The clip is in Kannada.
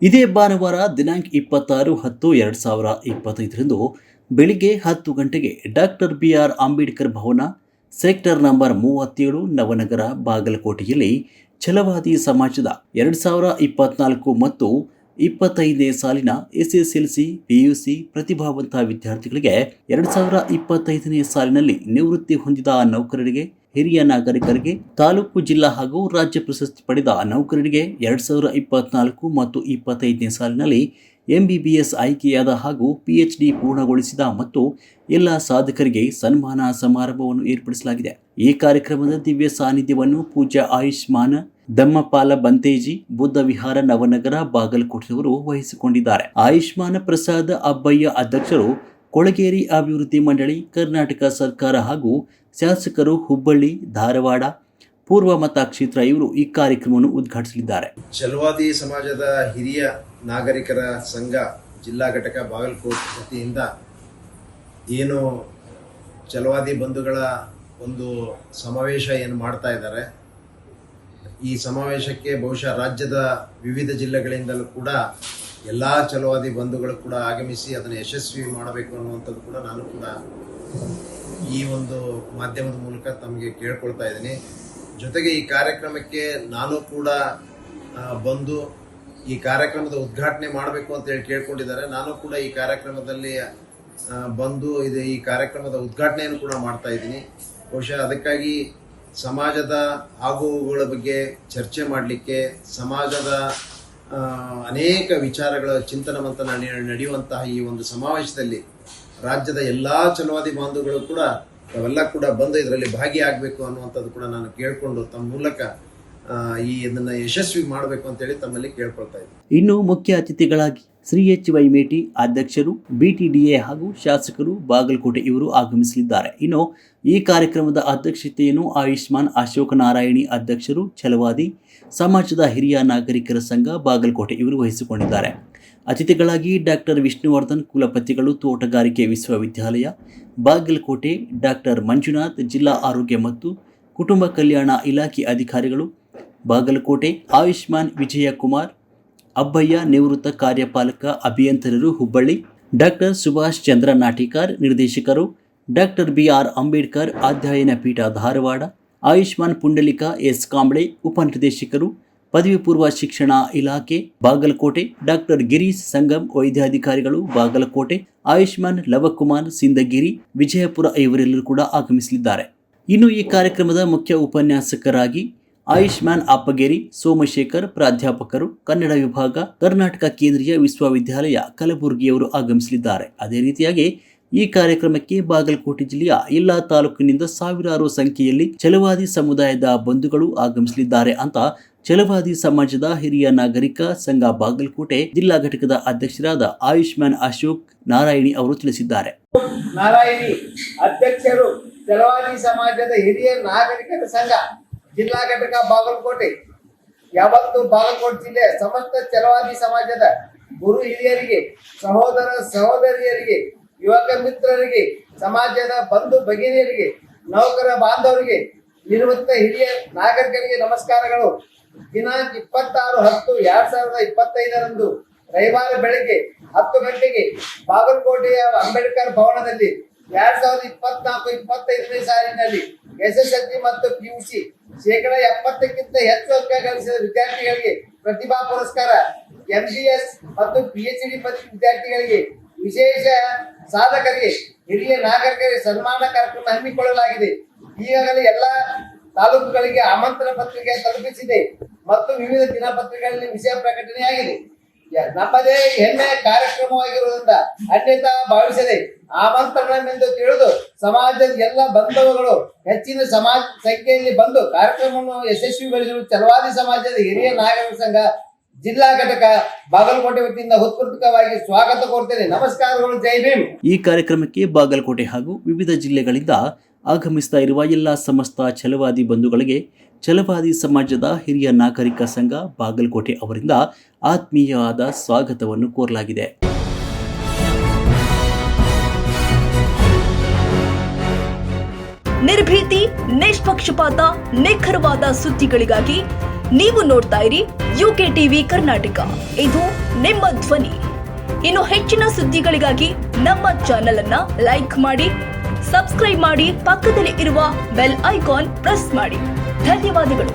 ಇದೇ ಭಾನುವಾರ ದಿನಾಂಕ 26/10/2025 ಬೆಳಿಗ್ಗೆ 10 ಗಂಟೆಗೆ ಡಾಕ್ಟರ್ BR ಅಂಬೇಡ್ಕರ್ ಭವನ, ಸೆಕ್ಟರ್ ನಂಬರ್ 37, ನವನಗರ, ಬಾಗಲಕೋಟೆಯಲ್ಲಿ ಛಲವಾದಿ ಸಮಾಜದ 2024 ಮತ್ತು 25ನೇ ಸಾಲಿನ SSLC, PUC ಪ್ರತಿಭಾವಂತ ವಿದ್ಯಾರ್ಥಿಗಳಿಗೆ 2025ನೇ ಸಾಲಿನಲ್ಲಿ ನಿವೃತ್ತಿ ಹೊಂದಿದ ನೌಕರರಿಗೆ, ಹಿರಿಯ ನಾಗರಿಕರಿಗೆ, ತಾಲೂಕು, ಜಿಲ್ಲಾ ಹಾಗೂ ರಾಜ್ಯ ಪ್ರಶಸ್ತಿ ಪಡೆದ ನೌಕರರಿಗೆ 2024 ಮತ್ತು 25ನೇ ಸಾಲಿನಲ್ಲಿ MBBS ಆಯ್ಕೆಯಾದ ಹಾಗೂ PhD ಪೂರ್ಣಗೊಳಿಸಿದ ಮತ್ತು ಎಲ್ಲ ಸಾಧಕರಿಗೆ ಸನ್ಮಾನ ಸಮಾರಂಭವನ್ನು ಏರ್ಪಡಿಸಲಾಗಿದೆ. ಈ ಕಾರ್ಯಕ್ರಮದ ದಿವ್ಯ ಸಾನ್ನಿಧ್ಯವನ್ನು ಪೂಜ್ಯ ಆಯುಷ್ಮಾನ್ ದಮ್ಮಪಾಲ ಬಂತೇಜಿ, ಬುದ್ಧ ವಿಹಾರ, ನವನಗರ, ಬಾಗಲಕೋಟೆಯವರು ವಹಿಸಿಕೊಂಡಿದ್ದಾರೆ. ಆಯುಷ್ಮಾನ್ ಪ್ರಸಾದ್ ಅಬ್ಬಯ್ಯ ಅಧ್ಯಕ್ಷರು, ಕೊಳಗೇರಿ ಅಭಿವೃದ್ಧಿ ಮಂಡಳಿ, ಕರ್ನಾಟಕ ಸರ್ಕಾರ ಹಾಗೂ ಶಾಸಕರು, ಹುಬ್ಬಳ್ಳಿ, ಧಾರವಾಡ ಪೂರ್ವ ಮತಕ್ಷೇತ್ರ ಇವರು ಈ ಕಾರ್ಯಕ್ರಮವನ್ನು ಉದ್ಘಾಟಿಸಲಿದ್ದಾರೆ. ಛಲವಾದಿ ಸಮಾಜದ ಹಿರಿಯ ನಾಗರಿಕರ ಸಂಘ ಜಿಲ್ಲಾ ಘಟಕ ಬಾಗಲಕೋಟೆ ವತಿಯಿಂದ ಏನು ಛಲವಾದಿ ಬಂಧುಗಳ ಒಂದು ಸಮಾವೇಶ ಏನು ಮಾಡ್ತಾ ಇದ್ದಾರೆ, ಈ ಸಮಾವೇಶಕ್ಕೆ ಬಹುಶಃ ರಾಜ್ಯದ ವಿವಿಧ ಜಿಲ್ಲೆಗಳಿಂದಲೂ ಕೂಡ ಎಲ್ಲ ಛಲವಾದಿ ಬಂಧುಗಳು ಕೂಡ ಆಗಮಿಸಿ ಅದನ್ನು ಯಶಸ್ವಿ ಮಾಡಬೇಕು ಅನ್ನುವಂಥದ್ದು ಕೂಡ ನಾನು ಕೂಡ ಈ ಒಂದು ಮಾಧ್ಯಮದ ಮೂಲಕ ತಮಗೆ ಕೇಳ್ಕೊಳ್ತಾ ಇದ್ದೀನಿ. ಜೊತೆಗೆ ಈ ಕಾರ್ಯಕ್ರಮಕ್ಕೆ ನಾನು ಕೂಡ ಬಂದು ಈ ಕಾರ್ಯಕ್ರಮದ ಉದ್ಘಾಟನೆ ಮಾಡಬೇಕು ಅಂತೇಳಿ ಕೇಳ್ಕೊಂಡಿದ್ದಾರೆ. ನಾನು ಕೂಡ ಈ ಕಾರ್ಯಕ್ರಮದಲ್ಲಿ ಬಂದು ಈ ಕಾರ್ಯಕ್ರಮದ ಉದ್ಘಾಟನೆಯನ್ನು ಕೂಡ ಮಾಡ್ತಾ ಇದ್ದೀನಿ. ಬಹುಶಃ ಅದಕ್ಕಾಗಿ ಸಮಾಜದ ಆಗುವುಗಳ ಬಗ್ಗೆ ಚರ್ಚೆ ಮಾಡಲಿಕ್ಕೆ, ಸಮಾಜದ ಅನೇಕ ವಿಚಾರಗಳ ಚಿಂತನ ಮಂಥನ ನಡೆಯುವಂತಹ ಈ ಒಂದು ಸಮಾವೇಶದಲ್ಲಿ ರಾಜ್ಯದ ಎಲ್ಲ ಛಲವಾದಿ ಬಾಂಧವಗಳು ಕೂಡ ತಾವೆಲ್ಲ ಕೂಡ ಬಂದು ಇದರಲ್ಲಿ ಭಾಗಿಯಾಗಬೇಕು ಅನ್ನುವಂಥದ್ದು ಕೂಡ ನಾನು ಕೇಳಿಕೊಂಡು ತಮ್ಮ ಮೂಲಕ ಇದನ್ನು ಯಶಸ್ವಿ ಮಾಡಬೇಕು ಅಂತೇಳಿ ತಮ್ಮಲ್ಲಿ ಕೇಳ್ಕೊಳ್ತಾ ಇದ್ದೀನಿ. ಇನ್ನು ಮುಖ್ಯ ಅತಿಥಿಗಳಾಗಿ ಶ್ರೀ HY ಮೇಟಿ ಅಧ್ಯಕ್ಷರು, BTDA ಹಾಗೂ ಶಾಸಕರು, ಬಾಗಲಕೋಟೆ ಇವರು ಆಗಮಿಸಲಿದ್ದಾರೆ. ಇನ್ನು ಈ ಕಾರ್ಯಕ್ರಮದ ಅಧ್ಯಕ್ಷತೆಯನ್ನು ಆಯುಷ್ಮಾನ್ ಅಶೋಕ ನಾರಾಯಣಿ ಅಧ್ಯಕ್ಷರು, ಛಲವಾದಿ ಸಮಾಜದ ಹಿರಿಯ ನಾಗರಿಕರ ಸಂಘ, ಬಾಗಲಕೋಟೆ ಇವರು ವಹಿಸಿಕೊಂಡಿದ್ದಾರೆ. ಅತಿಥಿಗಳಾಗಿ ಡಾಕ್ಟರ್ ವಿಷ್ಣುವರ್ಧನ್, ಕುಲಪತಿಗಳು, ತೋಟಗಾರಿಕೆ ವಿಶ್ವವಿದ್ಯಾಲಯ, ಬಾಗಲಕೋಟೆ, ಡಾಕ್ಟರ್ ಮಂಜುನಾಥ್, ಜಿಲ್ಲಾ ಆರೋಗ್ಯ ಮತ್ತು ಕುಟುಂಬ ಕಲ್ಯಾಣ ಇಲಾಖೆ ಅಧಿಕಾರಿಗಳು, ಬಾಗಲಕೋಟೆ, ಆಯುಷ್ಮಾನ್ ವಿಜಯಕುಮಾರ್ ಅಬ್ಬಯ್ಯ, ನಿವೃತ್ತ ಕಾರ್ಯಪಾಲಕ ಅಭಿಯಂತರರು, ಹುಬ್ಬಳ್ಳಿ, ಡಾಕ್ಟರ್ ಸುಭಾಷ್ ಚಂದ್ರ ನಾಟಿಕಾರ್, ನಿರ್ದೇಶಕರು, ಡಾಕ್ಟರ್ BR ಅಂಬೇಡ್ಕರ್ ಅಧ್ಯಯನ ಪೀಠ, ಧಾರವಾಡ, ಆಯುಷ್ಮಾನ್ ಪುಂಡಲಿಕ S ಕಾಂಬ್ಳೆ, ಉಪನಿರ್ದೇಶಕರು, ಪದವಿ ಪೂರ್ವ ಶಿಕ್ಷಣ ಇಲಾಖೆ, ಬಾಗಲಕೋಟೆ, ಡಾಕ್ಟರ್ ಗಿರೀಶ್ ಸಂಗಮ್, ವೈದ್ಯಾಧಿಕಾರಿಗಳು, ಬಾಗಲಕೋಟೆ, ಆಯುಷ್ಮಾನ್ ಲವಕುಮಾರ್ ಸಿಂದಗಿರಿ, ವಿಜಯಪುರ ಇವರೆಲ್ಲರೂ ಕೂಡ ಆಗಮಿಸಲಿದ್ದಾರೆ. ಇನ್ನು ಈ ಕಾರ್ಯಕ್ರಮದ ಮುಖ್ಯ ಉಪನ್ಯಾಸಕರಾಗಿ ಆಯುಷ್ಮಾನ್ ಅಪ್ಪಗೇರಿ ಸೋಮಶೇಖರ್, ಪ್ರಾಧ್ಯಾಪಕರು, ಕನ್ನಡ ವಿಭಾಗ, ಕರ್ನಾಟಕ ಕೇಂದ್ರೀಯ ವಿಶ್ವವಿದ್ಯಾಲಯ ಕಲಬುರಗಿಯವರು ಆಗಮಿಸಲಿದ್ದಾರೆ. ಅದೇ ರೀತಿಯಾಗಿ ಈ ಕಾರ್ಯಕ್ರಮಕ್ಕೆ ಬಾಗಲಕೋಟೆ ಜಿಲ್ಲೆಯ ಎಲ್ಲ ತಾಲೂಕಿನಿಂದ ಸಾವಿರಾರು ಸಂಖ್ಯೆಯಲ್ಲಿ ಛಲವಾದಿ ಸಮುದಾಯದ ಬಂಧುಗಳು ಆಗಮಿಸಲಿದ್ದಾರೆ ಅಂತ ಛಲವಾದಿ ಸಮಾಜದ ಹಿರಿಯ ನಾಗರಿಕ ಸಂಘ ಬಾಗಲಕೋಟೆ ಜಿಲ್ಲಾ ಘಟಕದ ಅಧ್ಯಕ್ಷರಾದ ಆಯುಷ್ಮಾನ್ ಅಶೋಕ್ ನಾರಾಯಣಿ ಅವರು ತಿಳಿಸಿದ್ದಾರೆ. ನಾರಾಯಣಿ ಅಧ್ಯಕ್ಷರು, ಛಲವಾದಿ ಸಮಾಜದ ಹಿರಿಯ ನಾಗರಿಕರ ಸಂಘ ಜಿಲ್ಲಾ ಘಟಕ ಬಾಗಲಕೋಟೆ. ಯಾವತ್ತು ಬಾಗಲಕೋಟೆ ಜಿಲ್ಲೆ ಸಮಸ್ತ ಛಲವಾದಿ ಸಮಾಜದ ಗುರು ಹಿರಿಯರಿಗೆ, ಸಹೋದರ ಸಹೋದರಿಯರಿಗೆ, ಯುವಕ ಮಿತ್ರರಿಗೆ, ಸಮಾಜದ ಬಂಧು ಭಗಿನಿಯರಿಗೆ, ನೌಕರ ಬಾಂಧವರಿಗೆ, ನಿವೃತ್ತ ಹಿರಿಯ ನಾಗರಿಕರಿಗೆ ನಮಸ್ಕಾರಗಳು. ದಿನಾಂಕ 26/10/2025 ರವಿವಾರ ಬೆಳಗ್ಗೆ 10 ಗಂಟೆಗೆ ಬಾಗಲಕೋಟೆಯ ಅಂಬೇಡ್ಕರ್ ಭವನದಲ್ಲಿ 2024-25ನೇ ಸಾಲಿನಲ್ಲಿ SSLC ಮತ್ತು PUC ಶೇಕಡ 70ಕ್ಕಿಂತ ಹೆಚ್ಚು ಅಂಕ ಗಳಿಸಿದ ವಿದ್ಯಾರ್ಥಿಗಳಿಗೆ ಪ್ರತಿಭಾ ಪುರಸ್ಕಾರ, MBS ಮತ್ತು PhD ವಿದ್ಯಾರ್ಥಿಗಳಿಗೆ, ವಿಶೇಷ ಸಾಧಕರಿಗೆ, ಹಿರಿಯ ನಾಗರಿಕರಿಗೆ ಸನ್ಮಾನ ಕಾರ್ಯಕ್ರಮ ಹಮ್ಮಿಕೊಳ್ಳಲಾಗಿದೆ. ಈಗಾಗಲೇ ಎಲ್ಲ ತಾಲೂಕುಗಳಿಗೆ ಆಮಂತ್ರಣ ಪತ್ರಿಕೆ ತಲುಪಿಸಿದೆ ಮತ್ತು ವಿವಿಧ ದಿನಪತ್ರಿಕೆಗಳಲ್ಲಿ ವಿಷಯ ಪ್ರಕಟಣೆಯಾಗಿದೆ. ನಮ್ಮದೇ ಹೆಮ್ಮೆಯ ಕಾರ್ಯಕ್ರಮವಾಗಿರುವುದರಿಂದ ಅನ್ಯತಾ ಭಾವಿಸದೆ ಆಮಂತ್ರಣವೆಂದು ತಿಳಿದು ಸಮಾಜದ ಎಲ್ಲ ಬಂಧುಗಳು ಹೆಚ್ಚಿನ ಸಮಾಜ ಸಂಖ್ಯೆಯಲ್ಲಿ ಬಂದು ಕಾರ್ಯಕ್ರಮವನ್ನು ಯಶಸ್ವಿಗೊಳಿಸಲು ಛಲವಾದಿ ಸಮಾಜದ ಹಿರಿಯ ನಾಗರಿಕ ಸಂಘ ಜಿಲ್ಲಾ ಘಟಕ ಬಾಗಲಕೋಟೆ ವತಿಯಿಂದ ಹೃತ್ಪೂರ್ವಕವಾಗಿ ಸ್ವಾಗತ ಕೋರ್ತೇನೆ. ನಮಸ್ಕಾರಗಳು. ಜೈ ಭೀಮ್. ಈ ಕಾರ್ಯಕ್ರಮಕ್ಕೆ ಬಾಗಲಕೋಟೆ ಹಾಗೂ ವಿವಿಧ ಜಿಲ್ಲೆಗಳಿಂದ ಆಗಮಿಸ್ತಾ ಇರುವ ಎಲ್ಲ ಸಮಸ್ತ ಛಲವಾದಿ ಬಂಧುಗಳಿಗೆ ಛಲವಾದಿ ಸಮಾಜದ ಹಿರಿಯ ನಾಗರಿಕ ಸಂಘ ಬಾಗಲಕೋಟೆ ಅವರಿಂದ ಆತ್ಮೀಯವಾದ ಸ್ವಾಗತವನ್ನು ಕೋರಲಾಗಿದೆ. ನಿರ್ಭೀತಿ, ನಿಷ್ಪಕ್ಷಪಾತ, ನಿಖರವಾದ ಸುದ್ದಿಗಳಿಗಾಗಿ ನೀವು ನೋಡ್ತಾ ಇರಿ ಯುಕೆ ಟಿವಿ ಕರ್ನಾಟಕ, ಇದು ನಿಮ್ಮ ಧ್ವನಿ. ಇನ್ನು ಹೆಚ್ಚಿನ ಸುದ್ದಿಗಳಿಗಾಗಿ ನಮ್ಮ ಚಾನೆಲ್ ಅನ್ನ ಲೈಕ್ ಮಾಡಿ, ಸಬ್ಸ್ಕ್ರೈಬ್ ಮಾಡಿ, ಪಕ್ಕದಲ್ಲಿ ಇರುವ ಬೆಲ್ ಐಕಾನ್ ಪ್ರೆಸ್ ಮಾಡಿ. ಧನ್ಯವಾದಗಳು.